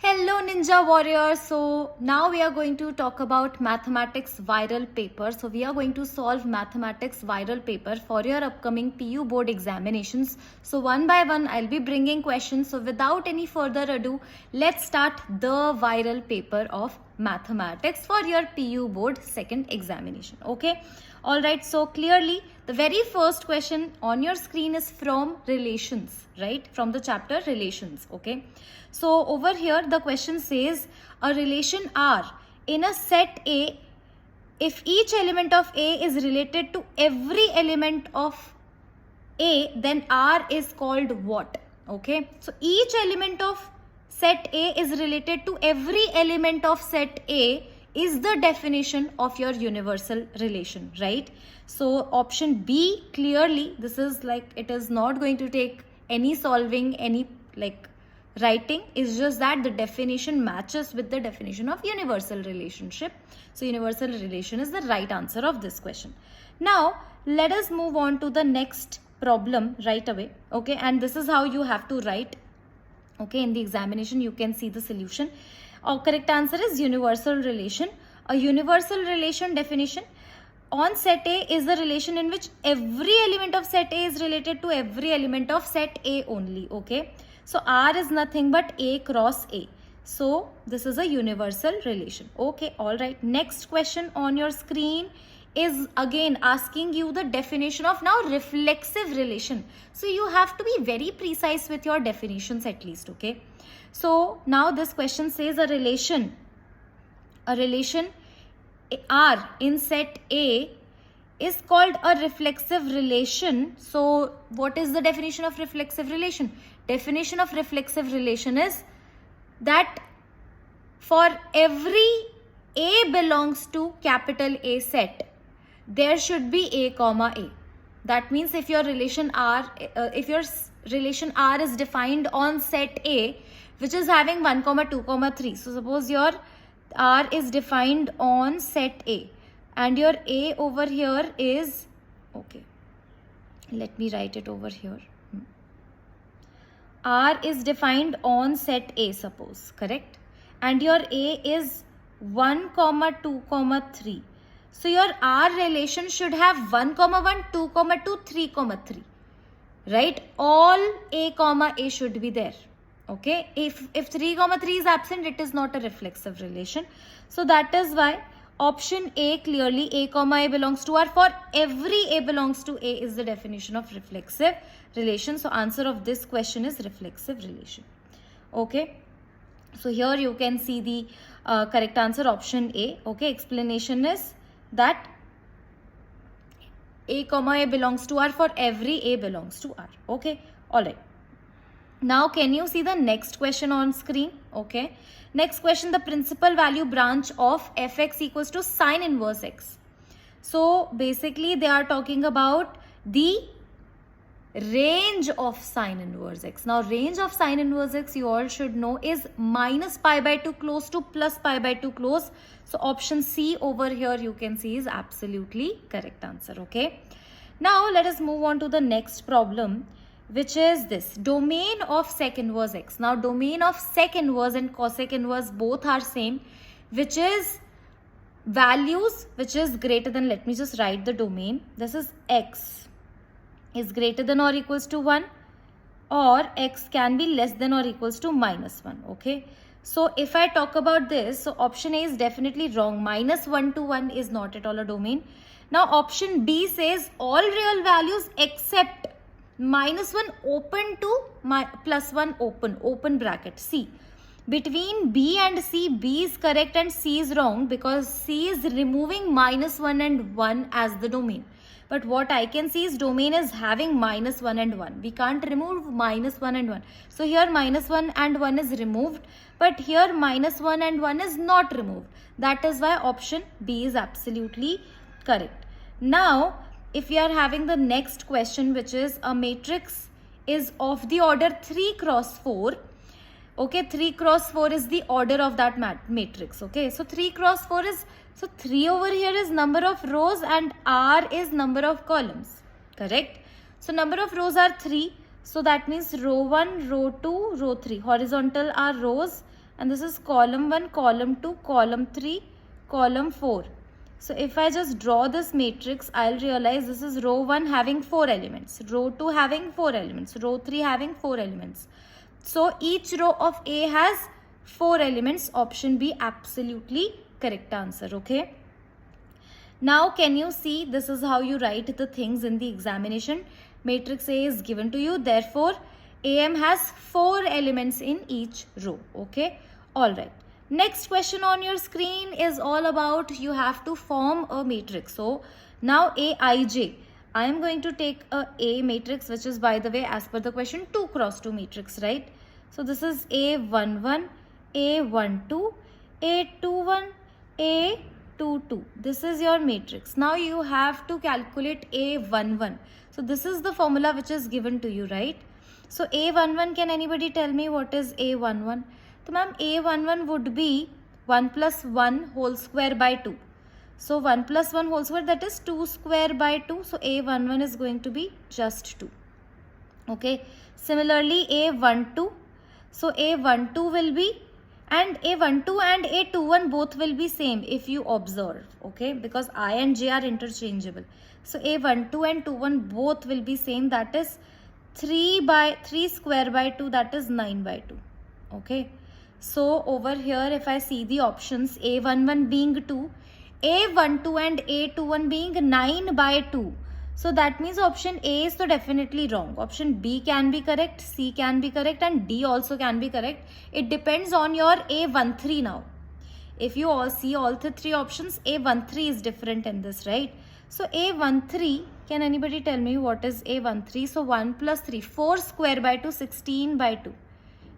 Hello Ninja Warriors. So now we are going to talk about mathematics viral paper. So we are going to solve mathematics viral paper for your upcoming PU board examinations. So one by one I'll be bringing questions. So without any further ado, let's start the viral paper of mathematics for your PU board second examination. Okay. Alright, so clearly the very first question on your screen is from relations, right? From the chapter relations, okay? So over here the question says a relation R in a set A, if each element of A is related to every element of A, then R is called what? Okay, so each element of set A is related to every element of set A is the definition of your universal relation, right? So option B, clearly this is like, it is not going to take any solving, any like writing, is just that the definition matches with the definition of universal relationship. So universal relation is the right answer of this question. Now let us move on to the next problem right away, okay? And this is how you have to write, okay? In the examination you can see the solution. Our correct answer is universal relation. A universal relation definition on set A is the relation in which every element of set A is related to every element of set A only, okay? So R is nothing but A cross A. So this is a universal relation, okay? All right, next question on your screen is again asking you the definition of now reflexive relation. So you have to be very precise with your definitions at least, okay? So now this question says a relation R in set A is called a reflexive relation. So what is the definition of reflexive relation? Definition of reflexive relation is that for every A belongs to capital A set, there should be A comma A. That means if your relation R, is defined on set A, which is having 1 comma 2 comma 3. So suppose your R is defined on set A and your A over here is, okay, let me write it over here. R is defined on set A, suppose, correct? And your A is 1 comma 2 comma 3. So your R relation should have 1 comma 1, 2 comma 2, 3 comma 3, right? All A comma A should be there, okay? If 3 comma 3 is absent, it is not a reflexive relation. So that is why option A, clearly A comma A belongs to R. For every A belongs to A is the definition of reflexive relation. So answer of this question is reflexive relation, okay? So here you can see the correct answer, option A, okay? Explanation is that A comma A belongs to R for every A belongs to R, okay? All right. Now can you see the next question on screen? Okay. Next question, the principal value branch of fx equals to sine inverse x. So basically they are talking about the range of sine inverse x. Now range of sine inverse x, you all should know, is minus pi by 2 close to plus pi by 2 close. So option C over here you can see is absolutely correct answer, okay? Now let us move on to the next problem, which is this domain of sec inverse x. Now domain of sec inverse and cosec inverse both are same, which is values which is greater than, let me just write the domain. This is x is greater than or equals to 1, or x can be less than or equals to minus 1, okay? So if I talk about this, so option A is definitely wrong. Minus 1 to 1 is not at all a domain. Now option B says all real values except minus 1 open to plus 1 open bracket. C. Between B and C, B is correct and C is wrong because C is removing minus 1 and 1 as the domain. But what I can see is domain is having minus 1 and 1. We can't remove minus 1 and 1. So here minus 1 and 1 is removed, but here minus 1 and 1 is not removed. That is why option B is absolutely correct. Now if we are having the next question, which is a matrix is of the order 3 cross 4. Okay, 3 cross 4 is the order of that matrix. Okay, so 3 cross 4 is, so 3 over here is number of rows and R is number of columns, correct? So number of rows are 3. So that means row 1, row 2, row 3. Horizontal are rows and this is column 1, column 2, column 3, column 4. So if I just draw this matrix, I'll realize this is row 1 having 4 elements, row 2 having 4 elements, row 3 having 4 elements. So each row of A has 4 elements. Option B, absolutely correct answer. Okay. Now can you see, this is how you write the things in the examination. Matrix A is given to you, therefore AM has 4 elements in each row. Okay. Alright. Next question on your screen is all about you have to form a matrix. So now Aij, I am going to take A matrix, which is, by the way, as per the question, 2 cross 2 matrix, right? So this is A11, A12, A21, A22. This is your matrix. Now you have to calculate A11. So this is the formula which is given to you, right? So A11, can anybody tell me what is A11? So ma'am, A11 would be 1 plus 1 whole square by 2. So 1 plus 1 whole square, that is 2 square by 2. So A11 is going to be just 2. Okay. Similarly, A12. So A12 will be, and A12 and A21 both will be same if you observe. Okay. Because I and J are interchangeable. So A12 and 21 both will be same. That is 3 square by 2. That is 9 by 2. Okay. So over here, if I see the options, A11 being 2, A12 and A21 being 9 by 2. So that means option A is so definitely wrong. Option B can be correct, C can be correct, and D also can be correct. It depends on your A13 now. If you all see all the 3 options, A13 is different in this, right? So A13, can anybody tell me what is A13? So 1 plus 3, 4 square by 2, 16 by 2.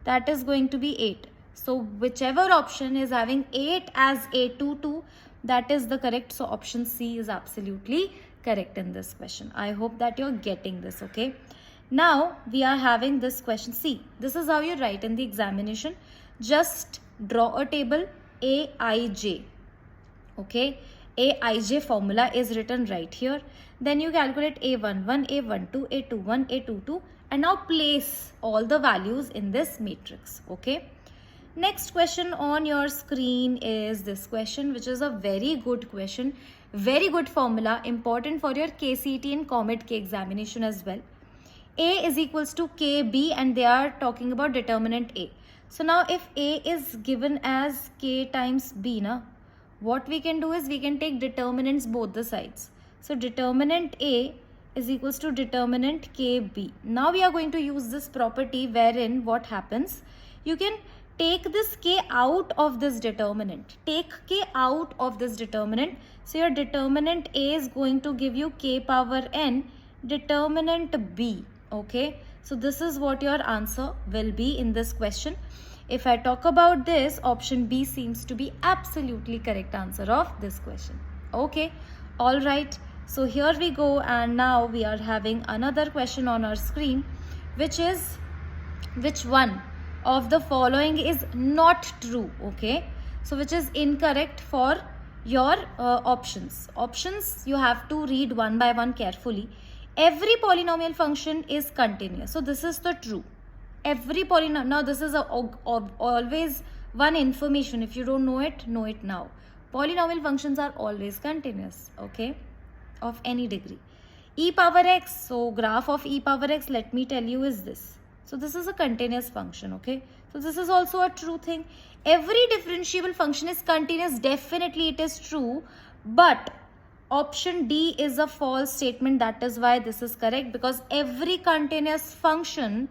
That is going to be 8. So whichever option is having 8 as A22, that is the correct. So option C is absolutely correct in this question. I hope that you're getting this. Okay. Now we are having this question. See, this is how you write in the examination. Just draw a table Aij. Okay. Aij formula is written right here. Then you calculate A11, A12, A21, A22, and now place all the values in this matrix. Okay. Next question on your screen is this question, which is a very good question, very good formula, important for your KCET and Comet K examination as well. A is equals to KB, and they are talking about determinant A. So now if A is given as K times B, what we can do is we can take determinants both the sides. So determinant A is equals to determinant KB. Now we are going to use this property wherein what happens, you can take this K out of this determinant. Take K out of this determinant. So your determinant A is going to give you K power N, determinant B. Okay. So this is what your answer will be in this question. If I talk about this, option B seems to be absolutely correct answer of this question. Okay. All right. So here we go, and now we are having another question on our screen, which is, which one of the following is not true? Okay. So which is incorrect for your options. Options you have to read one by one carefully. Every polynomial function is continuous. So this is the true. Every polynomial, now this is always one information. If you don't know it now. Polynomial functions are always continuous. Okay. Of any degree. E power x, so graph of e power x, let me tell you, is this. So this is a continuous function. Okay. So this is also a true thing. Every differentiable function is continuous. Definitely it is true. But option D is a false statement. That is why this is correct, because every continuous function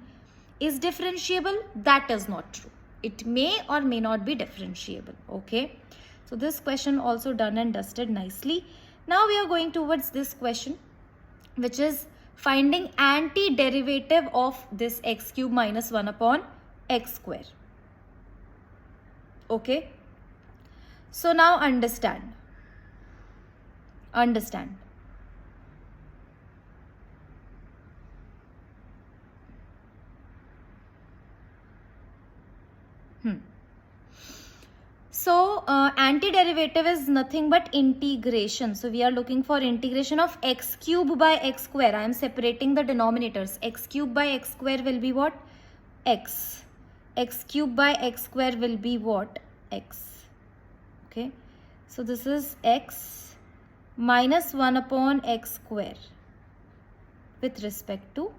is differentiable. That is not true. It may or may not be differentiable. Okay. So this question also done and dusted nicely. Now we are going towards this question, which is finding antiderivative of this x cube minus 1 upon x square. Okay. So now understand. So antiderivative is nothing but integration. So we are looking for integration of x cube by x square. I am separating the denominators. X cube by x square will be what? X. x cube by x square will be what? X. Okay. So this is x minus 1 upon x square with respect to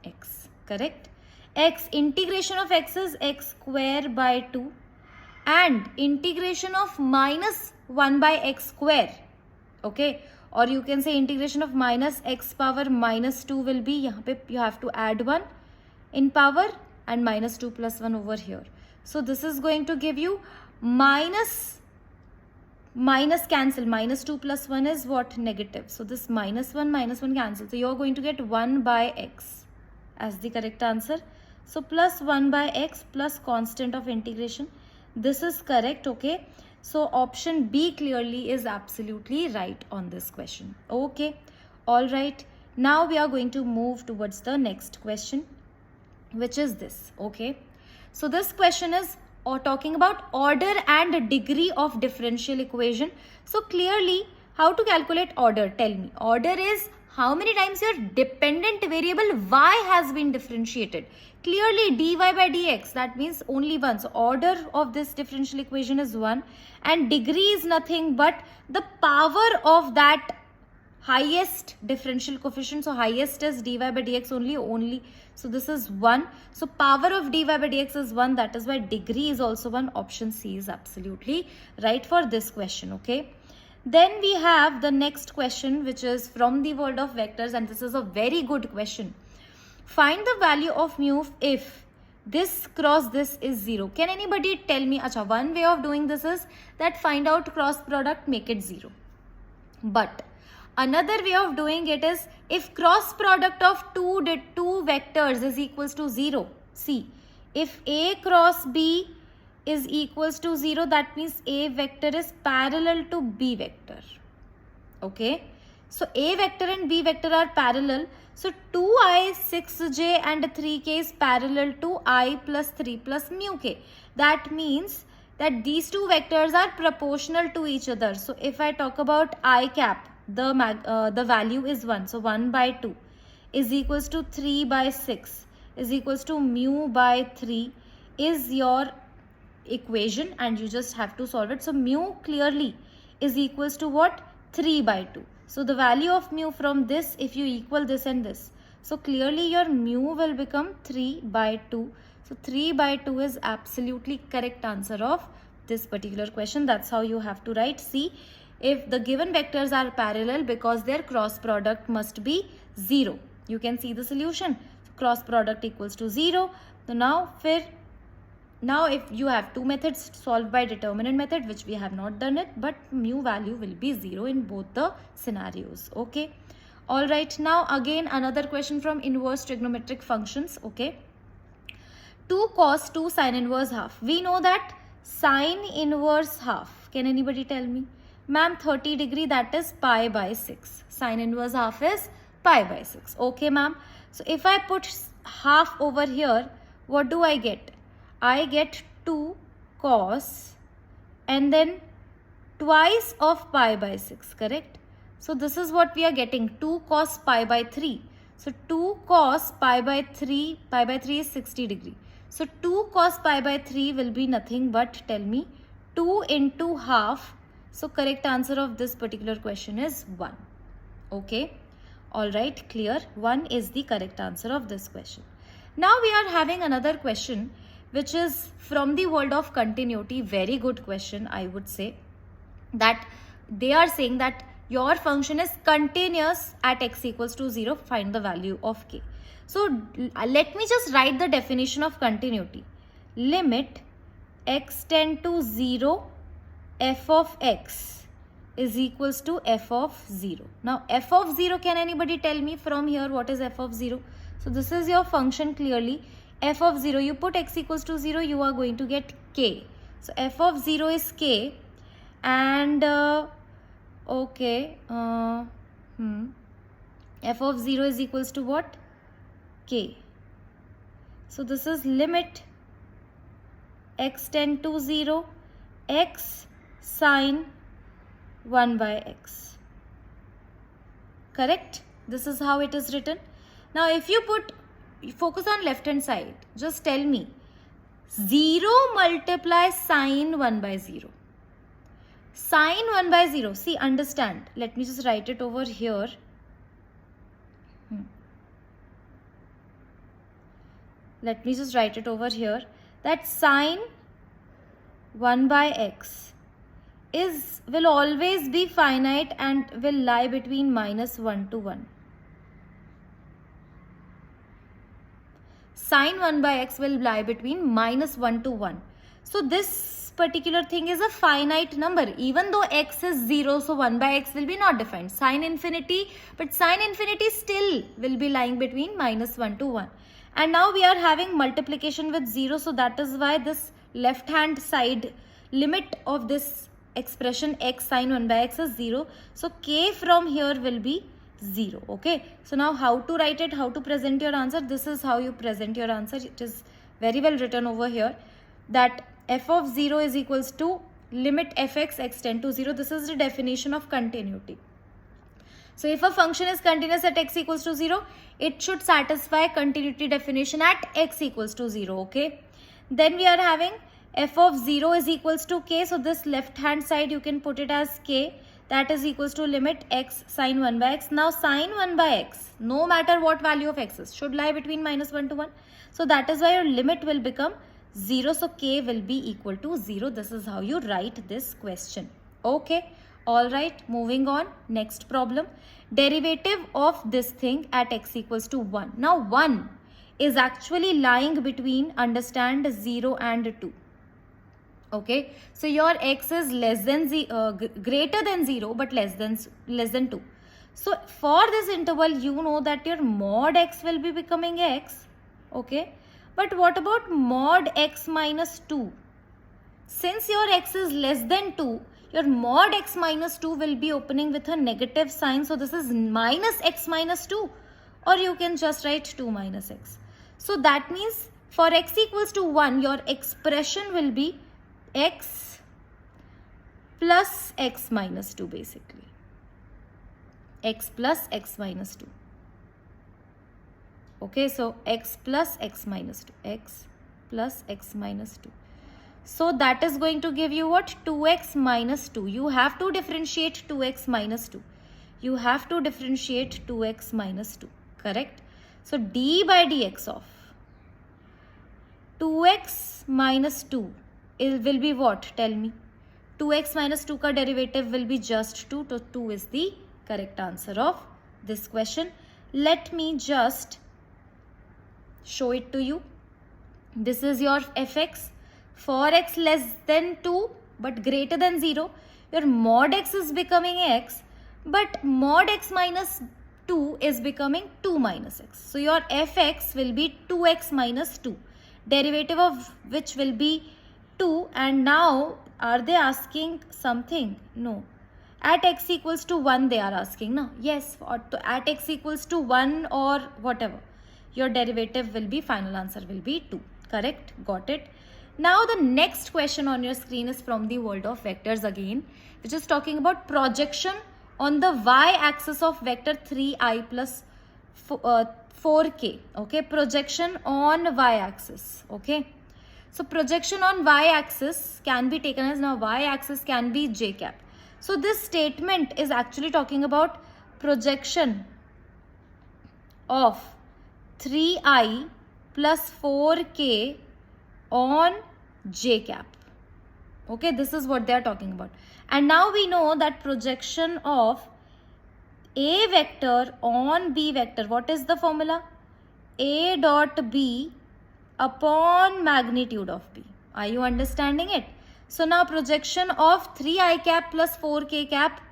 x. Correct? X, integration of x is x square by 2 and integration of minus 1 by x square. Okay. Or you can say integration of minus x power minus 2 will be, यहाँ पे you have to add 1 in power and minus 2 plus 1 over here. So this is going to give you minus cancel. Minus 2 plus 1 is what? Negative. So this minus 1 cancel. So you are going to get 1 by x as the correct answer. So plus 1 by x plus constant of integration. This is correct. Okay. So option B clearly is absolutely right on this question. Okay. All right. Now we are going to move towards the next question, which is this. Okay. So this question is talking about order and degree of differential equation. So clearly, how to calculate order? Tell me. Order is how many times your dependent variable y has been differentiated. Clearly dy by dx, that means only one. So order of this differential equation is 1 and degree is nothing but the power of that highest differential coefficient. So highest is dy by dx only. So this is 1. So power of dy by dx is 1. That is why degree is also 1. Option C is absolutely right for this question. Okay. Then we have the next question, which is from the world of vectors, and this is a very good question. Find the value of mu if this cross this is 0. Can anybody tell me? Acha, one way of doing this is that find out cross product, make it 0. But another way of doing it is if cross product of two vectors is equals to 0. See, if A cross B is equals to 0, that means A vector is parallel to B vector. Okay. So A vector and B vector are parallel. So 2i, 6j and 3k is parallel to I plus 3 plus mu k. That means that these two vectors are proportional to each other. So if I talk about I cap, the value is 1. So 1 by 2 is equals to 3 by 6 is equals to mu by 3 is your equation, and you just have to solve it. So mu clearly is equals to what? 3 by 2. So the value of mu from this, if you equal this and this, so clearly your mu will become 3 by 2. So 3 by 2 is absolutely correct answer of this particular question. That's how you have to write. See, if the given vectors are parallel, because their cross product must be 0. You can see the solution. So cross product equals to 0. So now if you have two methods solved by determinant method, which we have not done it, but mu value will be 0 in both the scenarios. Okay. All right. Now again another question from inverse trigonometric functions. Okay. 2 cos 2 sin inverse half. We know that sin inverse half. Can anybody tell me? Ma'am, 30 degree, that is pi by 6. Sin inverse half is pi by 6. Okay, ma'am. So if I put half over here, what do I get? I get 2 cos and then twice of pi by 6, correct? So this is what we are getting, 2 cos pi by 3. So 2 cos pi by 3 is 60 degree. So 2 cos pi by 3 will be nothing but, tell me, 2 into half. So correct answer of this particular question is 1. Okay. Alright, clear. 1 is the correct answer of this question. Now we are having another question, which is from the world of continuity. Very good question, I would say. That they are saying that your function is continuous at x equals to 0. Find the value of k. So let me just write the definition of continuity. Limit x tend to 0, f of x is equals to f of 0. Now f of 0, can anybody tell me from here what is f of 0? So this is your function clearly. F of 0, you put x equals to 0, you are going to get k. So f of 0 is k, and okay, f of 0 is equals to what? K. So this is limit x tend to 0, x sine 1 by x. Correct? This is how it is written. Now if you focus on left hand side, just tell me, 0 multiplies sine 1 by 0. Sine 1 by 0. See, understand. Let me just write it over here. Let me just write it over here. That sine 1 by x will always be finite and will lie between minus 1 to 1. Sine 1 by x will lie between minus 1 to 1. So this particular thing is a finite number. Even though x is 0, so 1 by x will be not defined. Sine infinity, but sine infinity still will be lying between minus 1 to 1. And now we are having multiplication with 0, so that is why this left hand side limit of this expression x sine 1 by x is 0. So k from here will be 0. Okay. So now how to write it, how to present your answer? This is how you present your answer. It is very well written over here that f of 0 is equals to limit fx x tend to 0. This is the definition of continuity. So if a function is continuous at x equals to 0, it should satisfy continuity definition at x equals to 0. Okay. Then we are having f of 0 is equals to k. So this left hand side you can put it as k. That is equals to limit x sine 1 by x. Now sine 1 by x, no matter what value of x is, should lie between minus 1 to 1. So that is why your limit will become 0. So k will be equal to 0. This is how you write this question. Okay. Alright, moving on. Next problem. Derivative of this thing at x equals to 1. Now 1 is actually lying between, understand, 0 and 2. Okay, so your x is greater than 0 but less than 2. So for this interval, you know that your mod x will be becoming x. Okay, but what about mod x minus 2? Since your x is less than 2, your mod x minus 2 will be opening with a negative sign. So this is minus x minus 2, or you can just write 2 minus x. So that means for x equals to 1, your expression will be x plus x minus 2 basically. X plus x minus 2. Okay, so x plus x minus 2. X plus x minus 2. So that is going to give you what? 2x minus 2. You have to differentiate 2x minus 2. You have to differentiate 2x minus 2. Correct? So d by dx of 2x minus 2 will be what? Tell me. 2x minus 2 ka derivative will be just 2. So 2 is the correct answer of this question. Let me just show it to you. This is your fx. For x less than 2 but greater than 0, your mod x is becoming x, but mod x minus 2 is becoming 2 minus x. So your fx will be 2x minus 2, derivative of which will be 2. And now are they asking something? No. At x equals to 1 they are asking. No. Yes, at x equals to 1 or whatever, your derivative will be, final answer will be 2. Correct? Got it? Now the next question on your screen is from the world of vectors again, which is talking about projection on the y-axis of vector 3i plus 4k. Okay, projection on y-axis. Okay, so projection on y-axis can be taken as, now y-axis can be j cap. So this statement is actually talking about projection of 3i plus 4k on j cap. Okay, this is what they are talking about. And now we know that projection of a vector on b vector, what is the formula? A dot b upon magnitude of b. Are you understanding it? So now projection of 3i cap plus 4k cap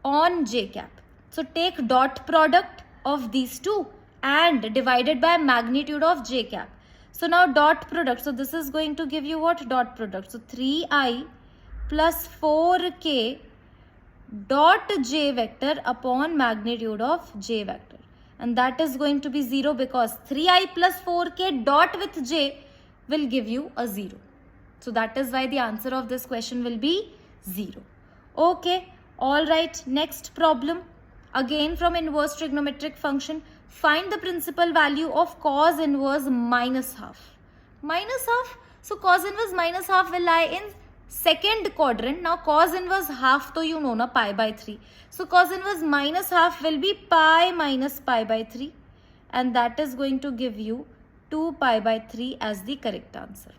on j cap. So take dot product of these two and divided by magnitude of j cap. So now dot product, so this is going to give you what? Dot product. So 3i plus 4k dot j vector upon magnitude of j vector. And that is going to be 0 because 3i plus 4k dot with j will give you a 0. So that is why the answer of this question will be 0. Okay, alright, next problem. Again from inverse trigonometric function. Find the principal value of cos inverse minus half. Minus half? So cos inverse minus half will lie in second quadrant. Now cos inverse half to you know na, pi by 3. So cos inverse minus half will be pi minus pi by 3, and that is going to give you 2 pi by 3 as the correct answer.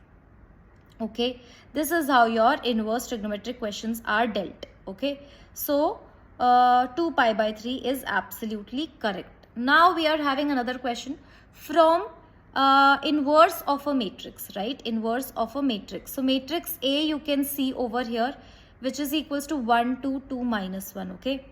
Okay, this is how your inverse trigonometric questions are dealt. Okay, so 2 pi by 3 is absolutely correct. Now we are having another question from inverse of a matrix, right? Inverse of a matrix. So matrix A you can see over here, which is equals to 1, 2, 2 minus 1. Okay,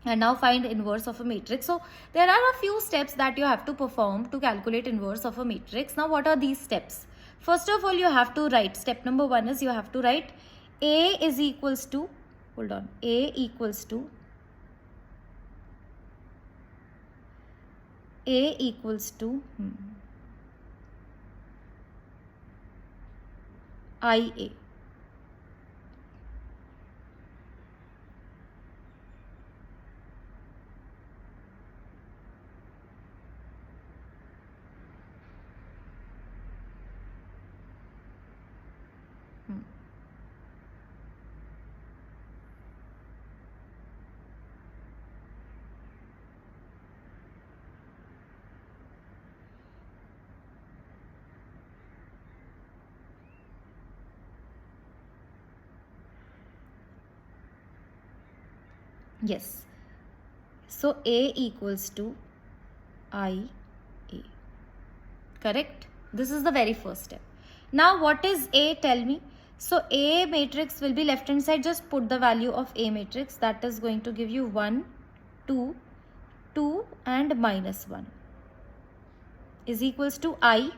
and now find inverse of a matrix. So there are a few steps that you have to perform to calculate inverse of a matrix. Now what are these steps? First of all, you have to write, step number 1 is you have to write A is equals to, hold on, A equals to IA. Yes. So A equals to IA. Correct? This is the very first step. Now what is A? Tell me. So A matrix will be left hand side. Just put the value of A matrix. That is going to give you 1, 2, 2 and minus 1 is equals to I,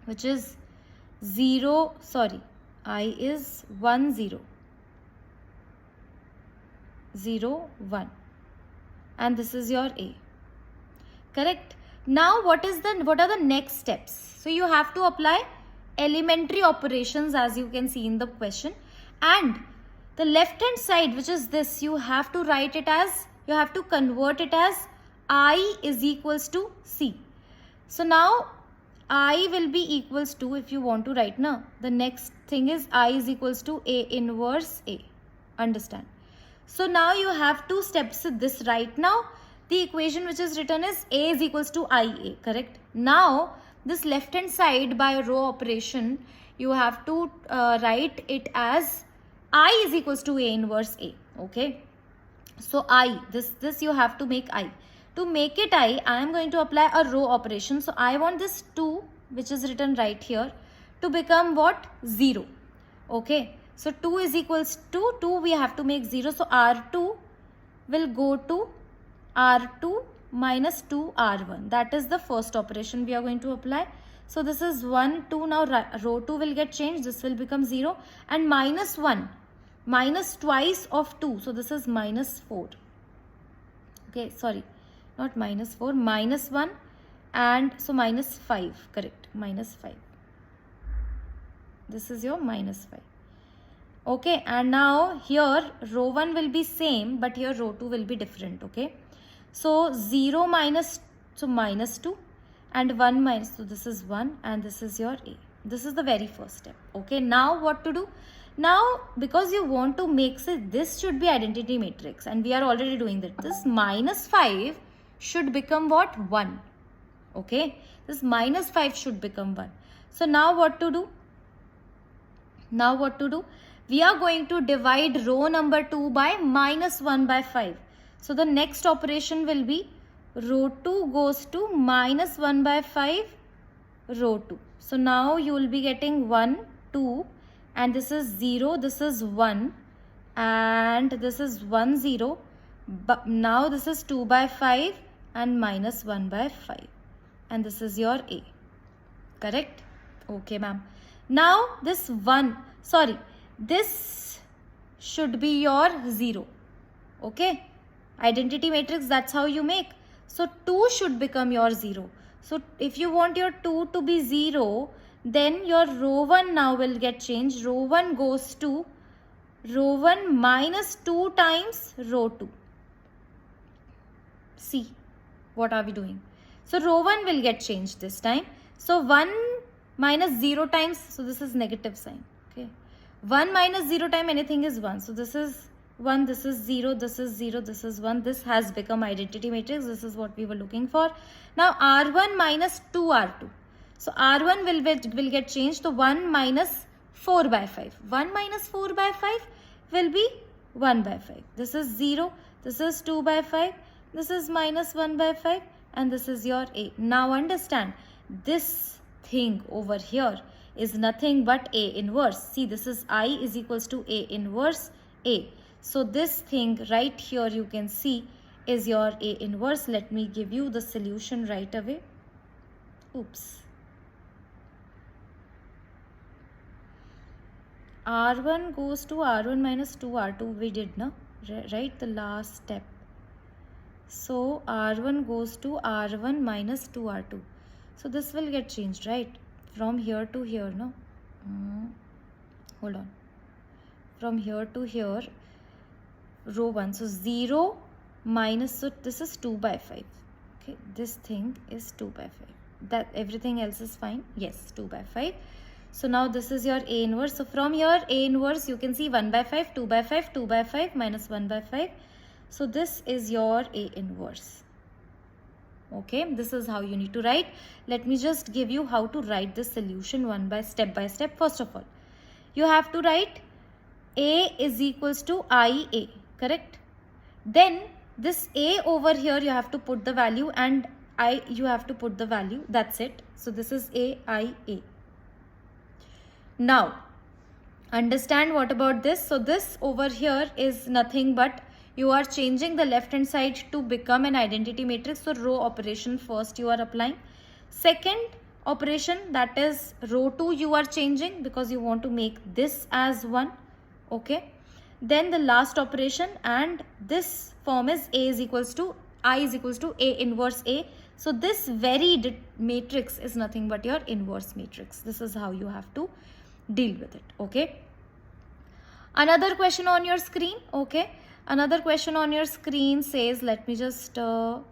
which is 0. Sorry, I is 1, 0. 0, 1, and this is your A. Correct? Now what are the next steps? So you have to apply elementary operations as you can see in the question, and the left hand side, which is this, you have to write it as, you have to convert it as I is equals to C. So now I will be equals to, if you want to write now, the next thing is I is equals to A inverse A. Understand? So now you have two steps in this. Right now the equation which is written is A is equals to IA, correct? Now this left hand side by row operation you have to write it as I is equals to A inverse A. Okay, so I, this you have to make I. To make it I am going to apply a row operation. So I want this 2 which is written right here to become what? 0. Okay, so 2 is equals to 2, we have to make 0. So R2 will go to R2 minus 2 R1. That is the first operation we are going to apply. So this is 1, 2. Now row 2 will get changed. This will become 0. And minus 1, minus twice of 2. So this is minus 4. Okay, sorry, not minus 4, minus 1. And so minus 5, correct, minus 5. This is your minus 5. Okay, and now here row 1 will be same, but here row 2 will be different. Okay, so 0 minus, so minus 2 and 1 minus, so this is 1 and this is your A. This is the very first step. Okay, now what to do? Now because you want to make this should be identity matrix and we are already doing that. This minus 5 should become what? 1. Okay, this minus 5 should become 1. So now what to do? Now what to do? We are going to divide row number 2 by minus 1 by 5. So the next operation will be row 2 goes to minus 1 by 5 row 2. So now you will be getting 1, 2 and this is 0, this is 1 and this is 1, 0. But now this is 2 by 5 and minus 1 by 5 and this is your A. Correct? Okay, ma'am. Now this 1, sorry, this should be your 0. Okay, identity matrix, that's how you make. So 2 should become your 0. So if you want your 2 to be 0, then your row 1 now will get changed. Row 1 goes to row 1 minus 2 times row 2. See, what are we doing? So row 1 will get changed this time. So 1 minus 0 times, so this is negative sign. Okay, 1 minus 0 time anything is 1, so this is 1, this is 0, this is 0, this is 1. This has become identity matrix. This is what we were looking for. Now R1 minus 2R2, so R1 will get changed to 1 minus 4 by 5. 1 minus 4 by 5 will be 1 by 5. This is 0, this is 2 by 5, this is minus 1 by 5, and this is your A. Now understand, this thing over here is nothing but A inverse. See, this is I is equals to A inverse A. So this thing right here you can see is your A inverse. Let me give you the solution right away. Oops. R1 goes to R1 minus 2R2 we did, no? Right, the last step. So R1 goes to R1 minus 2R2. So this will get changed, right? From here to here, no? Hold on. From here to here, row 1. So 0 minus, so this is 2 by 5. Okay, this thing is 2 by 5. That everything else is fine. Yes, 2 by 5. So now this is your A inverse. So from here, A inverse, you can see 1 by 5, 2 by 5, 2 by 5, minus 1 by 5. So this is your A inverse. Okay, this is how you need to write. Let me just give you how to write this solution one by step. First of all, you have to write A is equals to IA, correct? Then this A over here you have to put the value, and I you have to put the value. That's it. So this is AIA. Now understand what about this. So this over here is nothing but you are changing the left hand side to become an identity matrix. So row operation first you are applying. Second operation, that is row 2, you are changing because you want to make this as 1. Okay, then the last operation, and this form is I is equals to A inverse A. So this very matrix is nothing but your inverse matrix. This is how you have to deal with it. Okay, another question on your screen. Okay, another question on your screen says, let me just unzoom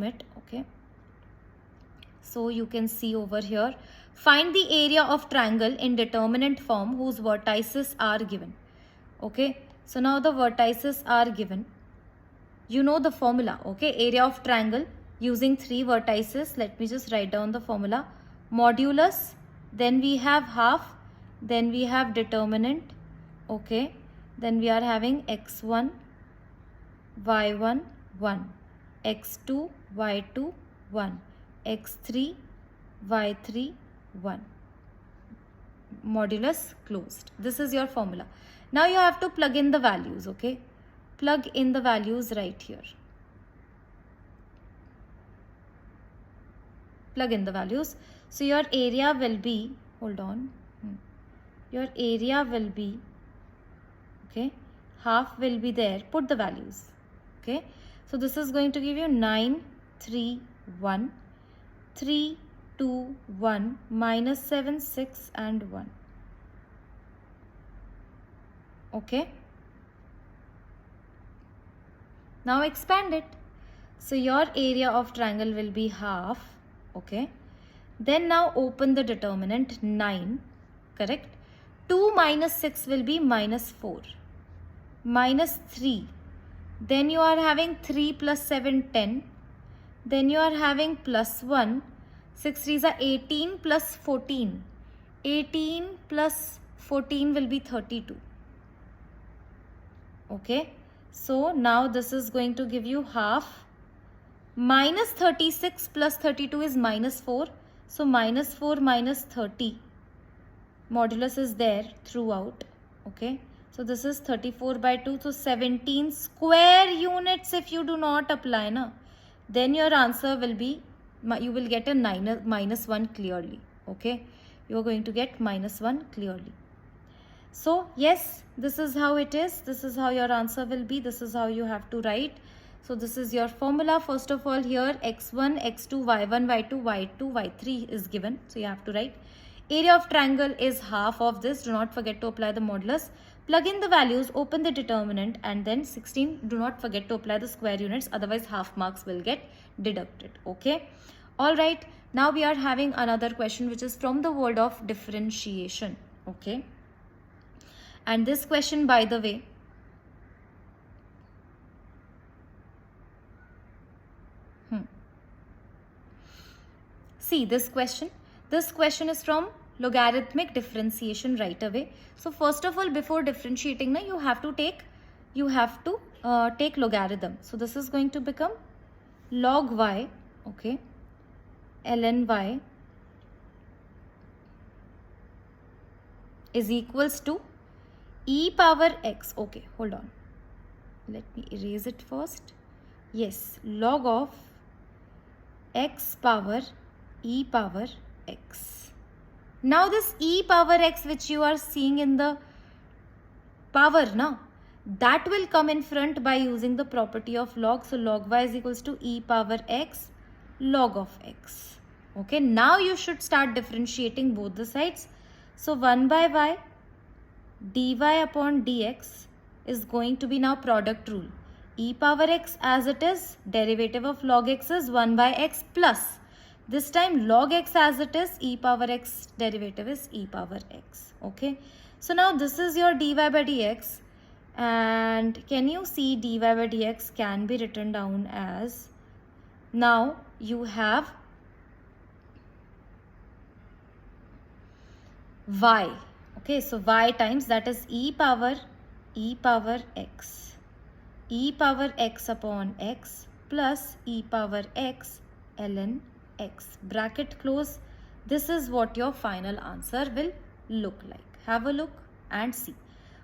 it. Okay, so you can see over here, find the area of triangle in determinant form whose vertices are given. Okay, so now the vertices are given. You know the formula. Okay, area of triangle using 3 vertices. Let me just write down the formula. Modulus, then we have half, then we have determinant. Okay, then we are having x1, y1, 1, x2, y2, 1, x3, y3, 1. Modulus closed. This is your formula. Now you have to plug in the values. Okay, plug in the values right here. Plug in the values. So your area will be, hold on, your area will be, okay, half will be there. Put the values. Okay, so this is going to give you 9, 3, 1, 3, 2, 1, minus 7, 6 and 1. Okay, now expand it. So your area of triangle will be half. Okay, then now open the determinant. 9, correct? 2 minus 6 will be minus 4, minus 3, then you are having 3 plus 7, 10, then you are having plus 1, 6 3s are 18 plus 14, 18 plus 14 will be 32. Okay, so now this is going to give you half. Minus 36 plus 32 is minus 4. So minus 4 minus 30. Modulus is there throughout. Okay, so this is 34 by 2. So 17 square units if you do not apply, na, then your answer will be, you will get a minus 1 clearly. Okay, you are going to get minus 1 clearly. So yes, this is how it is. This is how your answer will be. This is how you have to write. So this is your formula. First of all, here x1, x2, y1, y2, y2, y3 is given. So you have to write. Area of triangle is half of this. Do not forget to apply the modulus. Plug in the values, open the determinant, and then 16. Do not forget to apply the square units. Otherwise, half marks will get deducted. Okay. All right. Now we are having another question which is from the world of differentiation. Okay. And this question, by the way, see this question. This question is from logarithmic differentiation right away. So first of all, before differentiating, na, you have to take logarithm. So this is going to become log y, okay, ln y is equals to e power x. Okay, hold on. Let me erase it first. Yes, log of x power e power x. Now this e power x which you are seeing in the power, na, that will come in front by using the property of log. So log y is equals to e power x log of x. Okay, now you should start differentiating both the sides. So 1 by y dy upon dx is going to be now product rule. E power x as it is, derivative of log x is 1 by x plus. This time log x as it is, e power x derivative is e power x. Okay. So now this is your dy by dx, and can you see dy by dx can be written down as, now you have y. Okay, so y times, that is e power x. E power x upon x plus e power x ln x. Bracket close. This is what your final answer will look like. Have a look and see.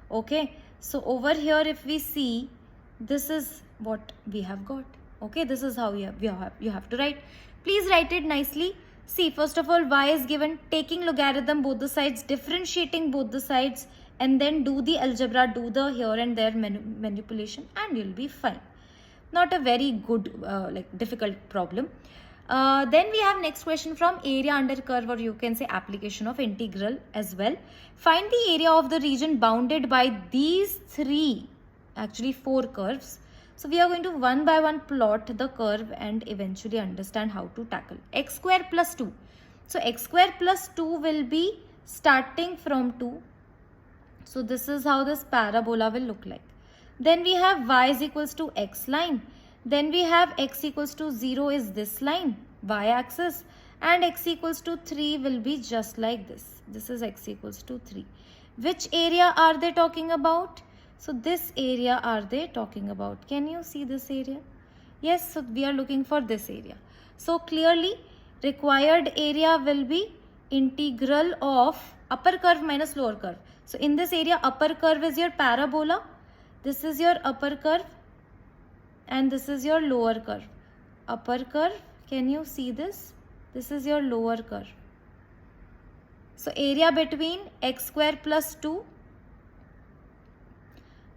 Okay, so over here if we see, this is what we have got. Okay, this is how you have to write. Please write it nicely. See, first of all, y is given, taking logarithm both the sides, differentiating both the sides, and then do the algebra, do the here and there manipulation, and you'll be fine. Not a very good, difficult problem. Then we have next question from area under curve, or you can say application of integral as well. Find the area of the region bounded by these four curves. So we are going to one by one plot the curve and eventually understand how to tackle. X square plus 2. So x square plus 2 will be starting from 2. So this is how this parabola will look like. Then we have y is equals to x line. Then we have x equals to 0 is this line, y axis, and x equals to 3 will be just like this. This is x equals to 3. Which area are they talking about? So this area are they talking about? Can you see this area? Yes, so we are looking for this area. So clearly required area will be integral of upper curve minus lower curve. So in this area, upper curve is your parabola. This is your upper curve and this is your lower curve. Upper curve, can you see this? This is your lower curve. So area between x square plus 2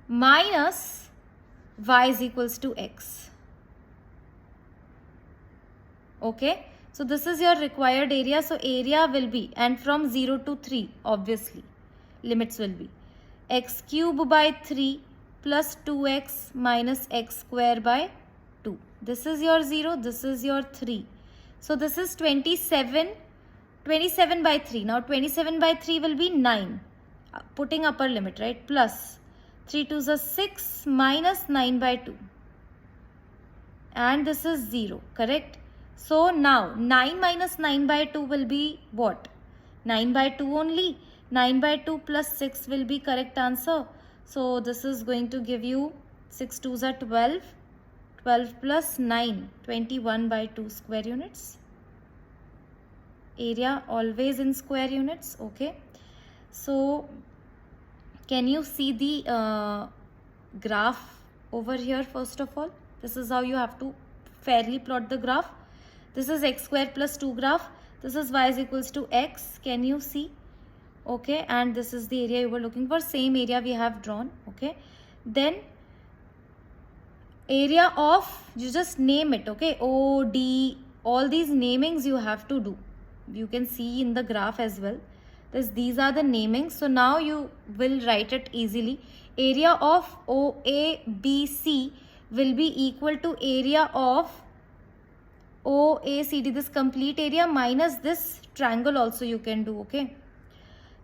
minus y is equals to x. Okay, so this is your required area. So area will be, and from 0 to 3 obviously limits will be x cube by 3 plus 2x minus x square by 2. This is your 0, this is your 3. So this is 27 by 3. Now 27 by 3 will be 9. Putting upper limit, right? Plus 3 2s are 6 minus 9 by 2. And this is 0, correct? So now 9 minus 9 by 2 will be what? 9 by 2 only. 9 by 2 plus 6 will be correct answer. So this is going to give you 6 2s are 12. 12 plus 9, 21 by 2 square units. Area always in square units, okay? So can you see the graph over here first of all? This is how you have to fairly plot the graph. This is x square plus 2 graph. This is y is equals to x. Can you see? Okay, and this is the area you were looking for. Same area we have drawn, okay? Then area of, you just name it, okay? O, D, all these namings you have to do. You can see in the graph as well. These are the namings. So now you will write it easily. Area of OABC will be equal to area of OACD, this complete area minus this triangle also you can do, okay.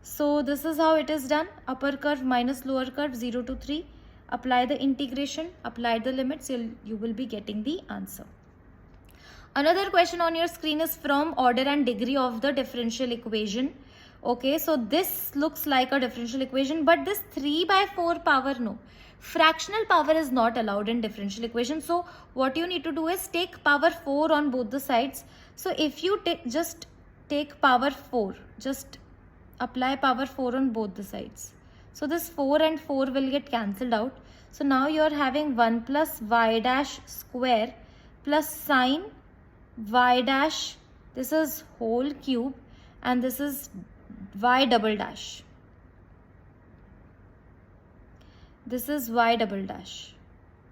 So this is how it is done. Upper curve minus lower curve, 0 to 3. Apply the integration, apply the limits, you will be getting the answer. Another question on your screen is from order and degree of the differential equation. Okay, so this looks like a differential equation, but this 3 by 4 power, no. Fractional power is not allowed in differential equation. So what you need to do is take power 4 on both the sides. So if you just take power 4, just apply power 4 on both the sides. So this 4 and 4 will get cancelled out. So now you are having 1 plus y dash square plus sine y dash, this is whole cube, and this is y double dash. This is y double dash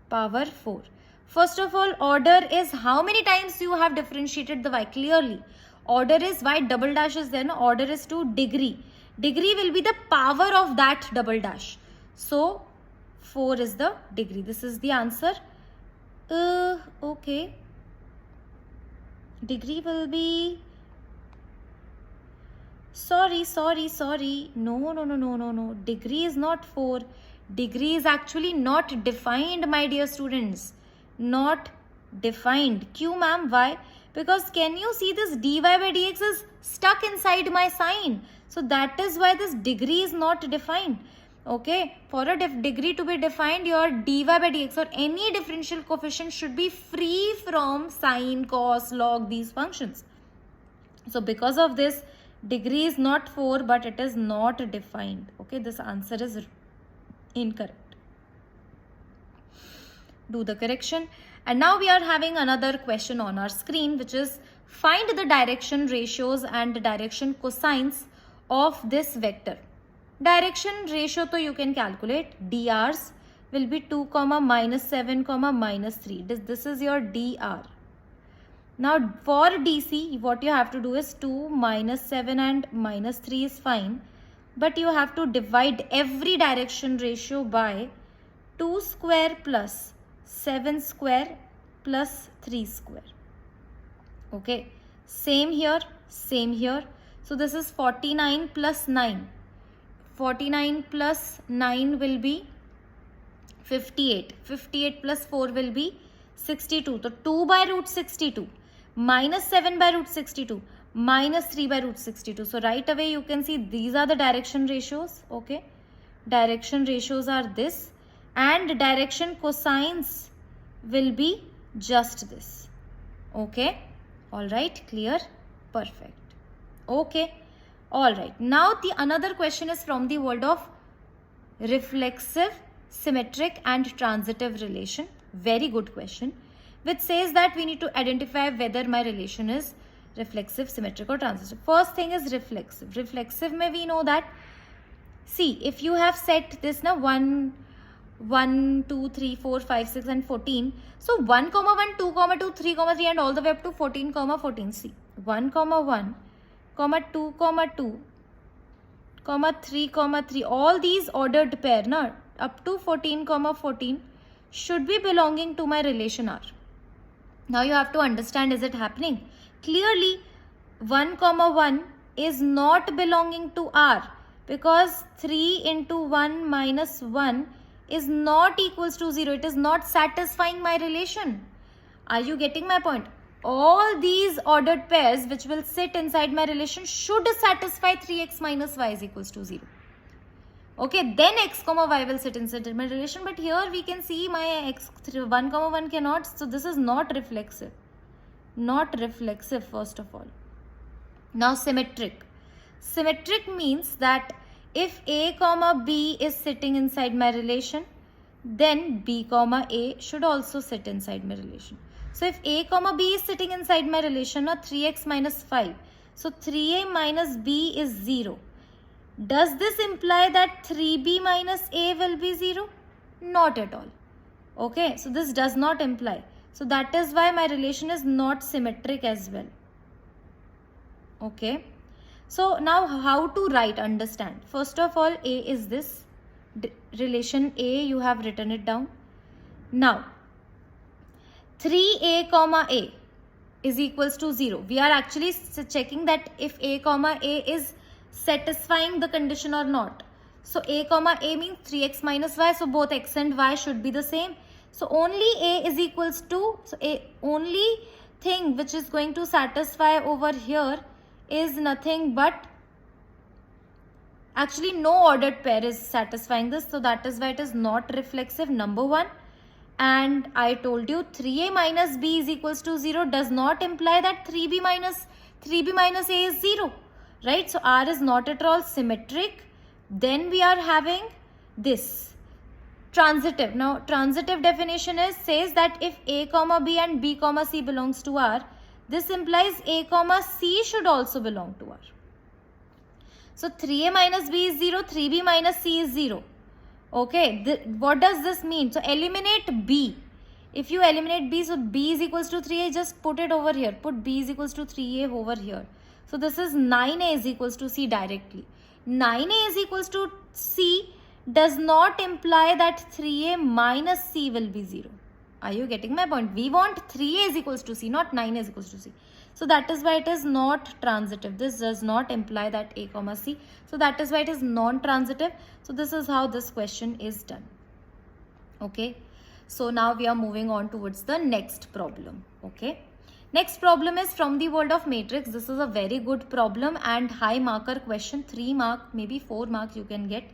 power 4. First of all, order is how many times you have differentiated the y. Clearly, order is y double dash is there, no? Order is to degree. Degree will be the power of that double dash. So 4 is the degree. This is the answer. Okay. Degree will be, sorry. No. Degree is not 4. Degree is actually not defined, my dear students. Not defined. Q, ma'am, why? Because can you see this dy by dx is stuck inside my sign. So that is why this degree is not defined. Okay, for a degree to be defined, your dy by dx or any differential coefficient should be free from sine, cos, log, these functions. So because of this, degree is not 4, but it is not defined. Okay, this answer is incorrect. Do the correction. And now we are having another question on our screen, which is find the direction ratios and direction cosines of this vector. Direction ratio to you can calculate. DRs will be 2, minus 7, minus 3. This is your DR. Now for DC, what you have to do is 2, minus 7 and minus 3 is fine. But you have to divide every direction ratio by 2 square plus 7 square plus 3 square. Okay. Same here. So this is 49 plus 9. 49 plus 9 will be 58. 58 plus 4 will be 62. So 2 by root 62 minus 7 by root 62 minus 3 by root 62. So right away you can see these are the direction ratios. Okay. Direction ratios are this, and direction cosines will be just this. Okay. Alright. Clear? Perfect. Okay. Alright, now the another question is from the world of reflexive, symmetric and transitive relation. Very good question, which says that we need to identify whether my relation is reflexive, symmetric or transitive. First thing is reflexive. Reflexive may we know that, see, if you have set this now 1, 2, 3, 4, 5, 6 and 14. So 1, 1, 2, 2, 3, 3 and all the way up to 14, 14. See, 1, 1, 2, 2, 3, 3, all these ordered pair now up to 14, 14 should be belonging to my relation R. Now you have to understand, is it happening? Clearly 1, 1 is not belonging to R, because 3 into 1 minus 1 is not equals to 0. It is not satisfying my relation. Are you getting my point? All these ordered pairs which will sit inside my relation should satisfy 3x minus y is equals to 0. Okay, then x comma y will sit inside my relation, but here we can see my x 1, 1 cannot, so this is not reflexive. Not reflexive, first of all. Now symmetric. Symmetric means that if a comma b is sitting inside my relation, then b comma a should also sit inside my relation. So if a comma b is sitting inside my relation, now 3x minus 5. So 3a minus b is 0. Does this imply that 3b minus a will be 0? Not at all. Okay, so this does not imply. So that is why my relation is not symmetric as well. Okay. So now how to write, understand. First of all, a is this. Relation a, you have written it down. Now 3a comma a. is equals to 0. We are actually checking that if a comma a is satisfying the condition or not. So a comma a means 3x minus y. So both x and y should be the same. So only a is equals to, so a only thing which is going to satisfy over here is nothing but, actually no ordered pair is satisfying this. So that is why it is not reflexive, number 1. And I told you 3a minus b is equals to 0 does not imply that 3b minus a is 0. Right? So R is not at all symmetric. Then we are having this transitive. Now transitive definition says that if a comma b and b comma c belongs to R, this implies a comma c should also belong to R. So 3a minus b is 0, 3b minus c is 0. Okay, what does this mean? So eliminate b. If you eliminate b, so b is equals to 3a, just put it over here. Put b is equals to 3a over here. So this is 9a is equals to c directly. 9a is equals to c does not imply that 3a minus c will be 0. Are you getting my point? We want 3a is equals to c, not 9a is equals to c. So that is why it is not transitive. This does not imply that a comma c. So that is why it is non-transitive. So this is how this question is done. Okay. So now we are moving on towards the next problem. Okay. Next problem is from the world of matrix. This is a very good problem and high marker question. 3 mark, maybe 4 marks you can get.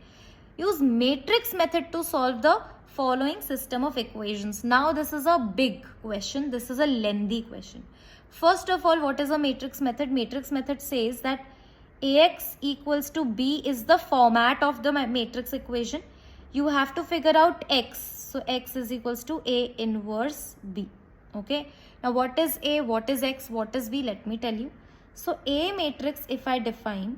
Use matrix method to solve the following system of equations. Now this is a big question. This is a lengthy question. First of all, what is a matrix method? Matrix method says that Ax equals to B is the format of the matrix equation. You have to figure out X. So X is equals to A inverse B. Okay. Now what is A, what is X, what is B? Let me tell you. So A matrix, if I define,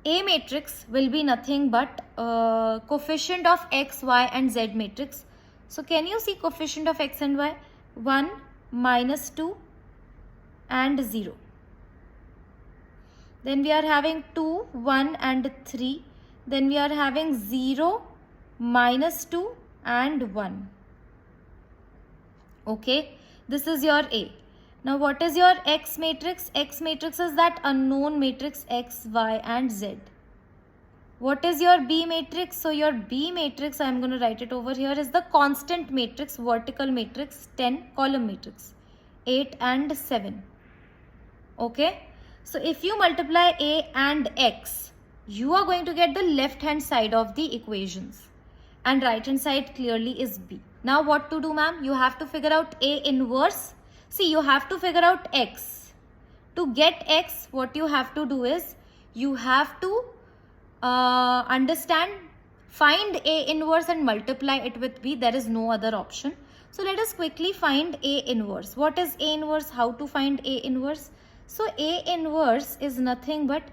A matrix will be nothing but coefficient of x, y and z matrix. So can you see coefficient of x and y? 1, minus 2 and 0. Then we are having 2, 1 and 3. Then we are having 0, minus 2 and 1. Okay, this is your A. Now what is your X matrix? X matrix is that unknown matrix X, Y and Z. What is your B matrix? So your B matrix, I am going to write it over here, is the constant matrix, vertical matrix, 10 column matrix, 8 and 7. Okay. So if you multiply A and X, you are going to get the left hand side of the equations and right hand side clearly is B. Now what to do, ma'am? You have to figure out A inverse. See, you have to figure out X. To get X, what you have to do is, you have to find A inverse and multiply it with B. There is no other option. So let us quickly find A inverse. What is A inverse? How to find A inverse? So A inverse is nothing but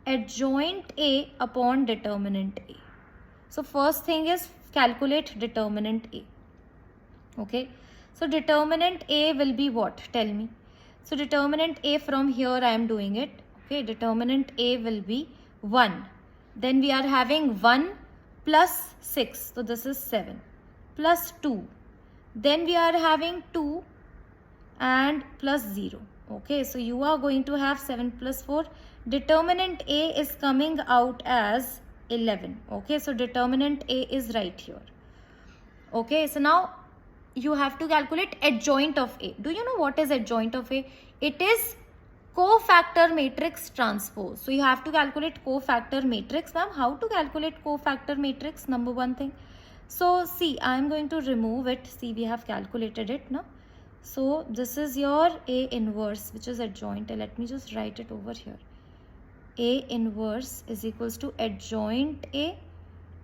adjoint A upon determinant A. So first thing is calculate determinant A. Okay. So determinant A will be what? Tell me. So determinant A, from here I am doing it. Okay. Determinant A will be 1. Then we are having 1 plus 6. So this is 7 plus 2. Then we are having 2 and plus 0. Okay. So you are going to have 7 plus 4. Determinant A is coming out as 11. Okay. So determinant A is right here. Okay. So now you have to calculate adjoint of A. Do you know what is adjoint of A? It is cofactor matrix transpose. So you have to calculate cofactor matrix. Ma'am, how to calculate cofactor matrix? Number one thing. So see, I am going to remove it. See, we have calculated it now. So this is your A inverse, which is adjoint. Let me just write it over here. A inverse is equals to adjoint A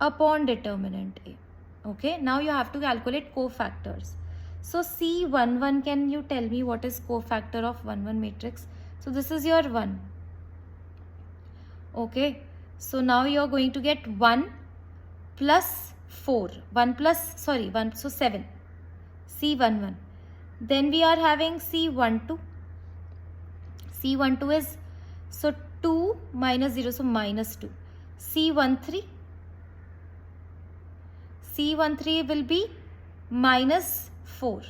upon determinant A. Okay, now you have to calculate cofactors. So C11, can you tell me what is cofactor of 1, 1 matrix? So this is your 1. Okay, so now you are going to get 1 plus 4. 1 plus, sorry, 1, so 7. C11. Then we are having C12. C12 is, so 2 minus 0, so minus 2. C13. C13 will be minus 4.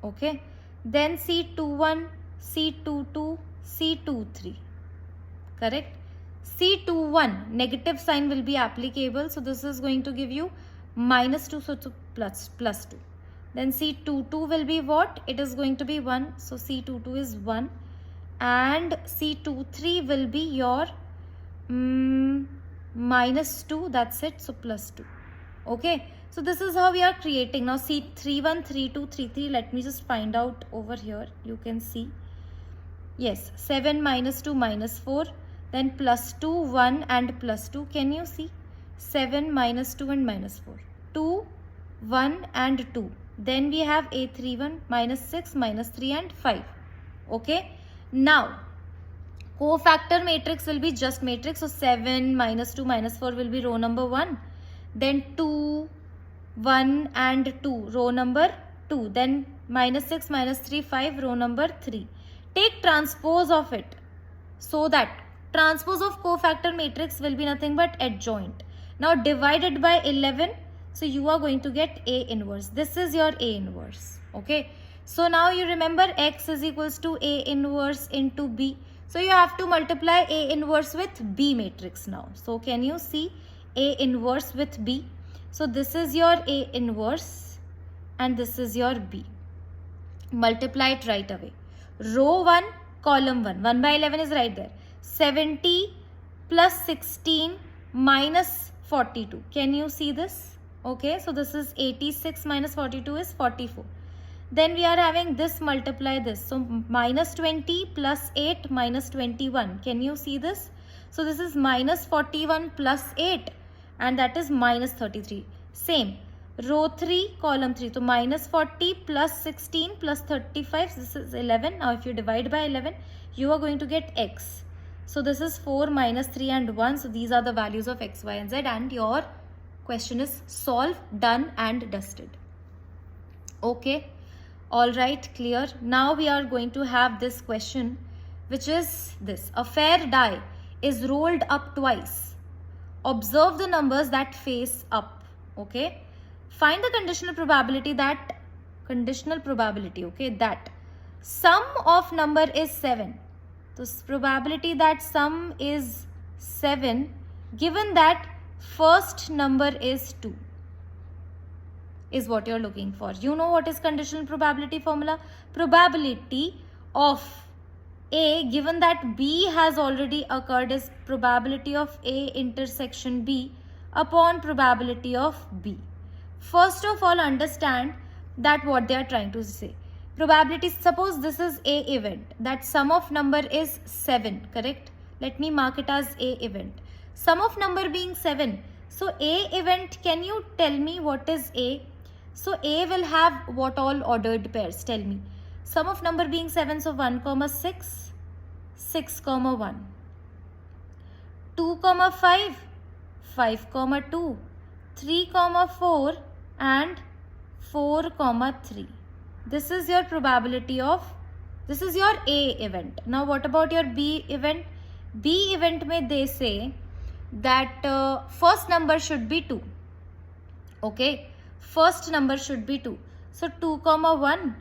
Okay. Then C21, C22, C23. Correct. C21 negative sign will be applicable. So this is going to give you minus 2, so to plus 2. Then C22 will be what? It is going to be 1. So C22 is 1. And C23 will be your minus 2. That's it. So plus 2. Okay. So this is how we are creating. Now C31, 32, 33. Let me just find out over here. You can see. Yes. 7 minus 2 minus 4. Then plus 2, 1 and plus 2. Can you see? 7 minus 2 and minus 4. 2, 1 and 2. Then we have A31 minus 6 minus 3 and 5. Okay. Now, cofactor matrix will be just matrix. So 7 minus 2 minus 4 will be row number 1. Then 2, 1 and 2, row number 2. Then minus 6 minus 3, 5, row number 3. Take transpose of it. So that transpose of cofactor matrix will be nothing but adjoint. Now divided by 11. So you are going to get A inverse. This is your A inverse. Okay. So now you remember X is equals to A inverse into B. So you have to multiply A inverse with B matrix now. So can you see A inverse with B? So this is your A inverse and this is your B. Multiply it right away. Row 1, column 1. 1 by 11 is right there. 70 plus 16 minus 42. Can you see this? Okay, so this is 86 minus 42 is 44. Then we are having this multiply this. So minus 20 plus 8 minus 21. Can you see this? So this is minus 41 plus 8 and that is minus 33. Same. Row 3, column 3. So minus 40 plus 16 plus 35. This is 11. Now if you divide by 11, you are going to get X. So this is 4 minus 3 and 1. So these are the values of X, Y and Z and your question is solved, done and dusted. Okay. Alright, clear. Now we are going to have this question which is this. A fair die is rolled up twice. Observe the numbers that face up. Okay. Find the conditional probability that sum of number is 7. So probability that sum is 7 given that first number is 2 is what you're looking for. You know what is conditional probability formula? Probability of A given that B has already occurred is probability of A intersection B upon probability of B. First of all, understand that what they are trying to say. Probability, suppose this is A event, that sum of number is 7, correct? Let me mark it as A event. Sum of number being 7. So A event, can you tell me what is A? So A will have what all ordered pairs? Tell me. Sum of number being 7, so 1, 6, 6, 1. 2, 5, 5, 2, 3, 4 and 4, 3. This is your probability of, this is your A event. Now what about your B event? B event may they say that first number should be 2. Okay. First number should be 2. So 2, 1,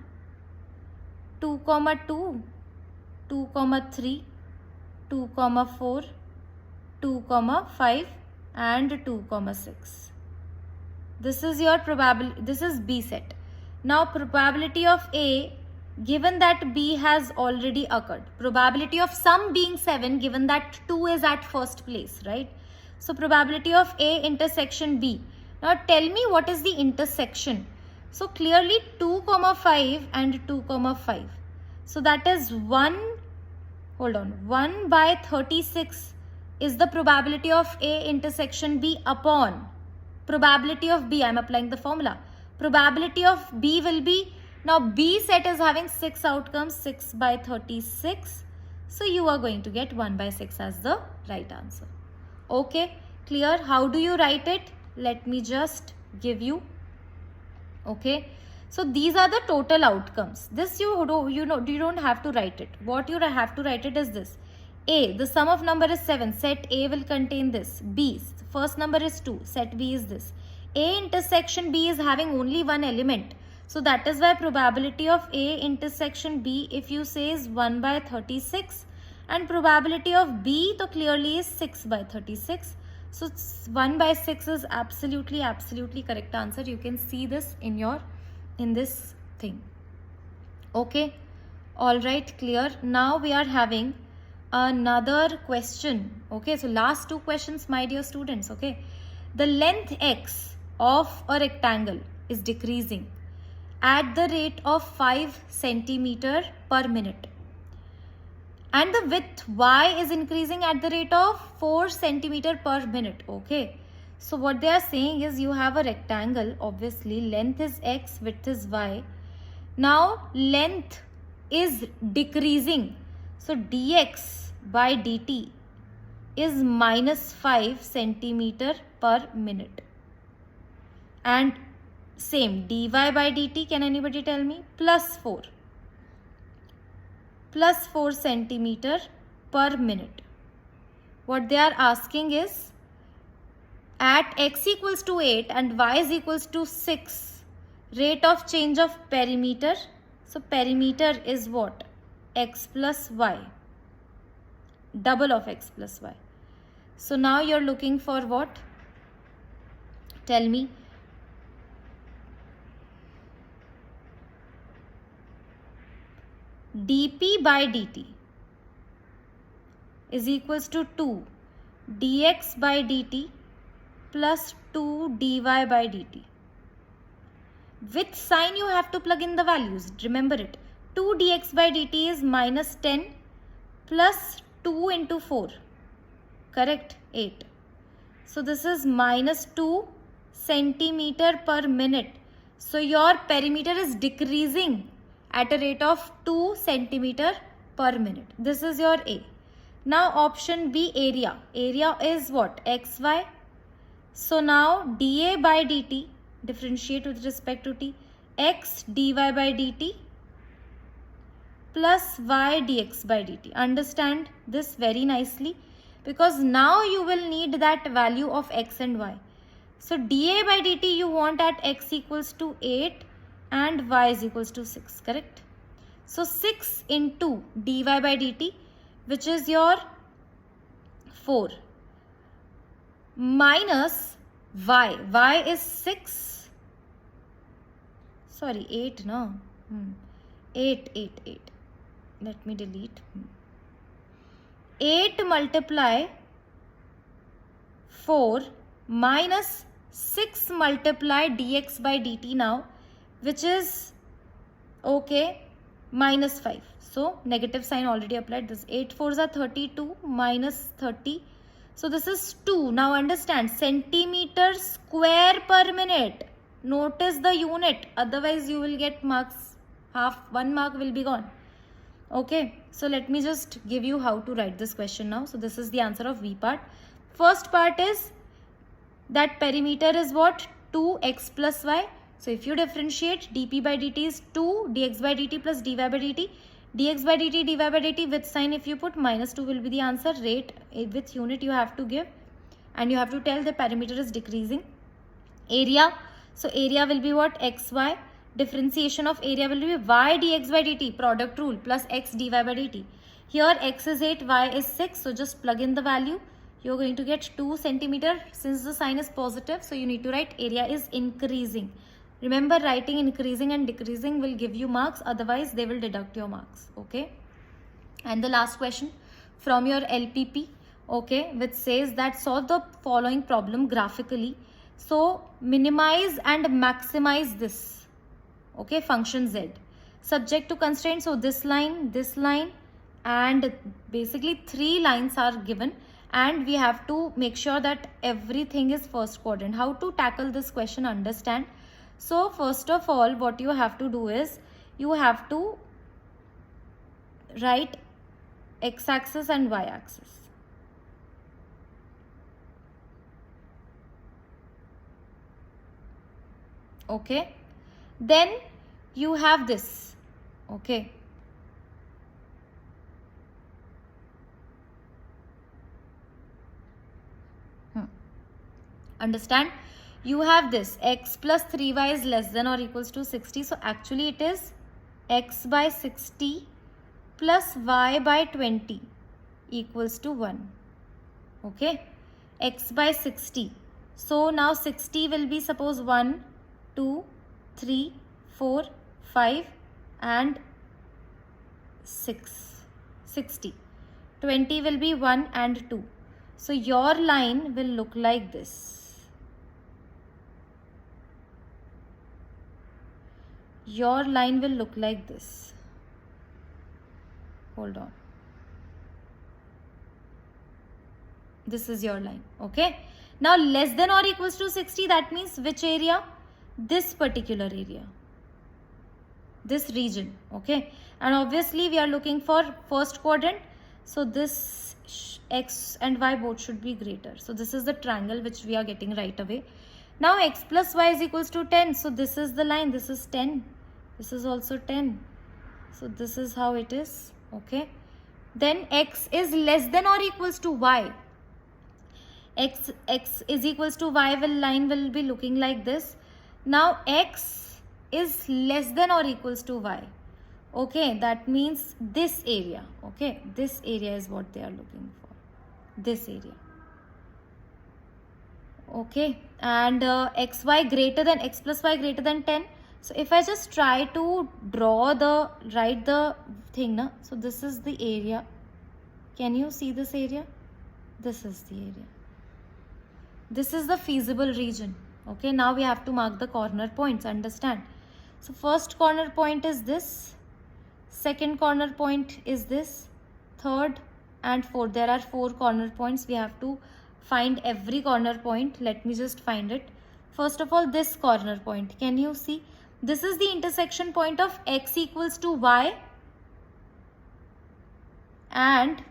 2, 2, 2, 3, 2, 4, 2, 5 and 2, 6. This is your probability. This is B set. Now probability of A given that B has already occurred. Probability of sum being 7 given that 2 is at first place, right? So probability of A intersection B. Now tell me what is the intersection. So clearly 2, 5 and 2, 5. So that is 1 by 36 is the probability of A intersection B upon probability of B. I am applying the formula. Probability of B will be, now B set is having 6 outcomes, 6 by 36. So you are going to get 1 by 6 as the right answer. Okay, clear? How do you write it? Let me just give you. Okay, so these are the total outcomes. This you don't have to write it. What you have to write it is this. A, the sum of number is 7. Set A will contain this. B, first number is 2. Set B is this. A intersection B is having only one element. So that is why probability of A intersection B, if you say, is 1 by 36. And probability of B, so clearly is 6 by 36. So 1 by 6 is absolutely correct answer. You can see this in this thing. Okay. Alright, clear. Now we are having another question. Okay, so last two questions, my dear students. Okay, the length x of a rectangle is decreasing at the rate of 5 centimeter per minute, and the width y is increasing at the rate of 4 centimeter per minute. Okay, so what they are saying is, you have a rectangle, obviously length is x, width is y. Now length is decreasing, so dx by dt is minus 5 centimeter per minute, and same dy by dt, can anybody tell me, plus 4 centimeter per minute. What they are asking is, at x equals to 8 and y is equals to 6, rate of change of perimeter. So perimeter is what? X plus y, double of x plus y. So now you're looking for what? Tell me. dp by dt is equals to 2 dx by dt plus 2 dy by dt. With sign you have to plug in the values. Remember it. 2 dx by dt is minus 10 plus 2 into 4. Correct? 8. So this is minus 2 centimeter per minute. So your perimeter is decreasing at a rate of 2 centimeter per minute. This is your A. Now option B, area. Area is what? xy. So now dA by dt, differentiate with respect to t, x dy by dt plus y dx by dt. Understand this very nicely, because now you will need that value of x and y. So dA by dt you want at x equals to 8 and y is equals to 6, correct? So 6 into dy by dt, which is your 4, minus y is 6, sorry 8 no, 8, let me delete, 8 multiply 4 minus 6 multiply dx by dt now, which is okay minus 5. So negative sign already applied. This 8 4s are 32 minus 30. So this is 2. Now understand, centimeter square per minute. Notice the unit, otherwise you will get marks, half 1 mark will be gone. Okay, so let me just give you how to write this question now. So this is the answer of V part. First part is that perimeter is what? 2x plus y. So if you differentiate, dp by dt is 2 dx by dt plus dy by dt. Dx by dt, dy by dt with sign if you put minus 2 will be the answer. Rate with unit you have to give, and you have to tell the perimeter is decreasing. Area, so area will be what? xy. Differentiation of area will be y dx by dt, product rule, plus x dy by dt. Here x is 8, y is 6, so just plug in the value. You are going to get 2 centimeter. Since the sign is positive, so you need to write area is increasing. Remember, writing increasing and decreasing will give you marks, otherwise they will deduct your marks. Okay. And the last question from your LPP, okay, which says that solve the following problem graphically. So minimize and maximize this, okay, function z subject to constraint. So this line, and basically 3 lines are given, and we have to make sure that everything is first quadrant. How to tackle this question? Understand. So first of all, what you have to do is, you have to write x-axis and y-axis. Okay. Then you have this. Okay. Understand? you have this x plus 3y is less than or equals to 60. So actually it is x by 60 plus y by 20 equals to 1. Okay, x by 60. So now 60 will be, suppose 1, 2, 3, 4, 5 and 6. 60. 20 will be 1 and 2. So your line will look like this. Your line will look like this. Hold on. This is your line. Okay. Now less than or equals to 60, that means which area? This particular area. This region. Okay. And obviously we are looking for first quadrant. So this x and y both should be greater. So this is the triangle which we are getting right away. Now x plus y is equals to 10. So this is the line. This is 10. This is also 10. So this is how it is. Okay. Then x is less than or equals to y. X is equals to y line will be looking like this. Now x is less than or equals to y. Okay, that means this area. Okay, this area is what they are looking for. This area. Okay, and x plus y greater than 10. So if I just try to write the thing, na? So this is the area. Can you see this area? This is the area. This is the feasible region. Okay, now we have to mark the corner points, understand? So first corner point is this, second corner point is this, third and fourth. There are 4 corner points. We have to find every corner point. Let me just find it. First of all, this corner point. Can you see? This is the intersection point of x equals to y and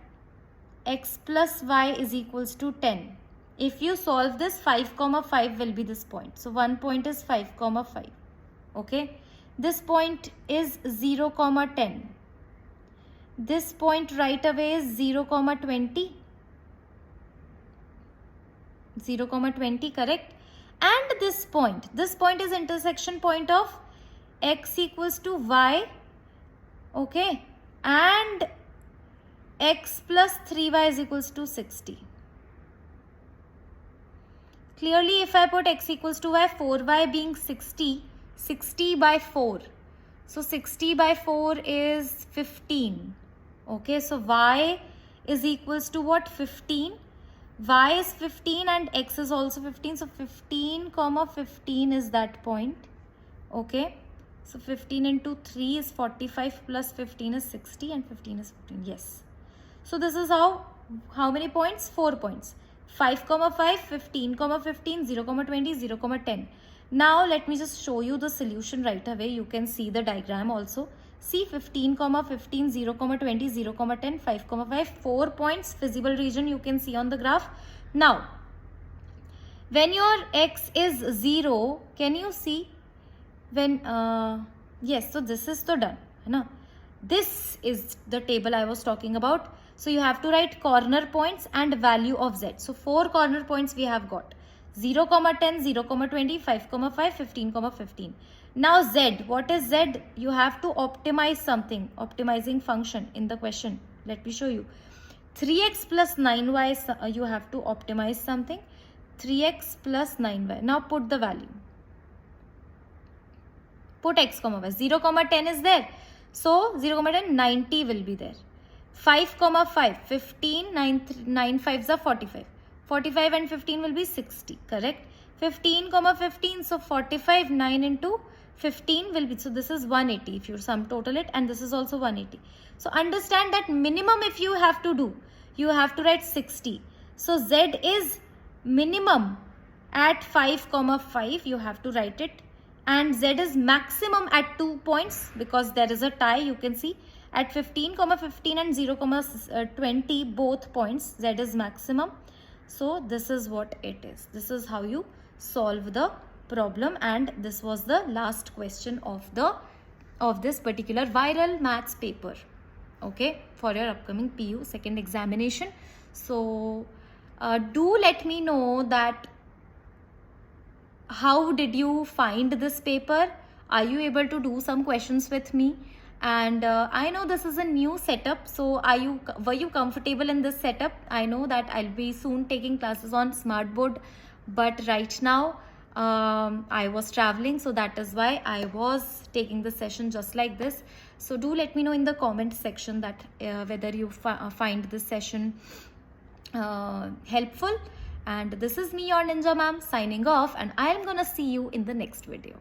x plus y is equals to 10. If you solve this, 5, 5 will be this point. So one point is 5, 5. Okay. This point is 0, 10. This point right away is 0, 20. 0, 20, correct? And this point is intersection point of x equals to y. Okay. And x plus 3y is equals to 60. Clearly, if I put x equals to y, 4y being 60, 60 by 4. So 60 by 4 is 15. Okay, so y is equals to what? 15. Y is 15 and x is also 15. So 15, 15 is that point. Okay, so 15 into 3 is 45 plus 15 is 60 and 15 is 15. Yes. So this is how many points? 4 points. 5, 5, 15, 15, 0, 20, 0, 10. Now let me just show you the solution right away. You can see the diagram also. See 15, 15, 0, 20, 0, 10, 5, 5, 4 points feasible region you can see on the graph. Now, when your x is 0, can you see? When, yes, so this is the done. Hai? This is the table I was talking about. So you have to write corner points and value of z. So 4 corner points we have got. 0, 10, 0, 20, 5, 5, 15, 15. Now z, what is z? You have to optimize something, optimizing function in the question. Let me show you. 3x plus 9y, you have to optimize something. 3x plus 9y. Now put the value. Put x, y. 0, 10 is there. So 0, 10, 90 will be there. 5, 5, 15, 9 5s are 45. 45 and 15 will be 60, correct? 15, 15, so 45, 9 into 15 will be, so this is 180 if you sum total it, and this is also 180. So understand that minimum if you have to do, you have to write 60. So z is minimum at 5, 5, you have to write it, and z is maximum at 2 points because there is a tie, you can see. At 15, 15 and 0, 20 both points, z is maximum. So this is what it is. This is how you solve the problem, and this was the last question of this particular viral maths paper. Okay, for your upcoming PU second examination. So do let me know that how did you find this paper? Are you able to do some questions with me? And I know this is a new setup, so were you comfortable in this setup? I know that I'll be soon taking classes on Smartboard, but right now I was traveling, so that is why I was taking the session just like this. So do let me know in the comment section that whether you find this session helpful. And this is me, your Ninja Ma'am, signing off, and I am gonna see you in the next video.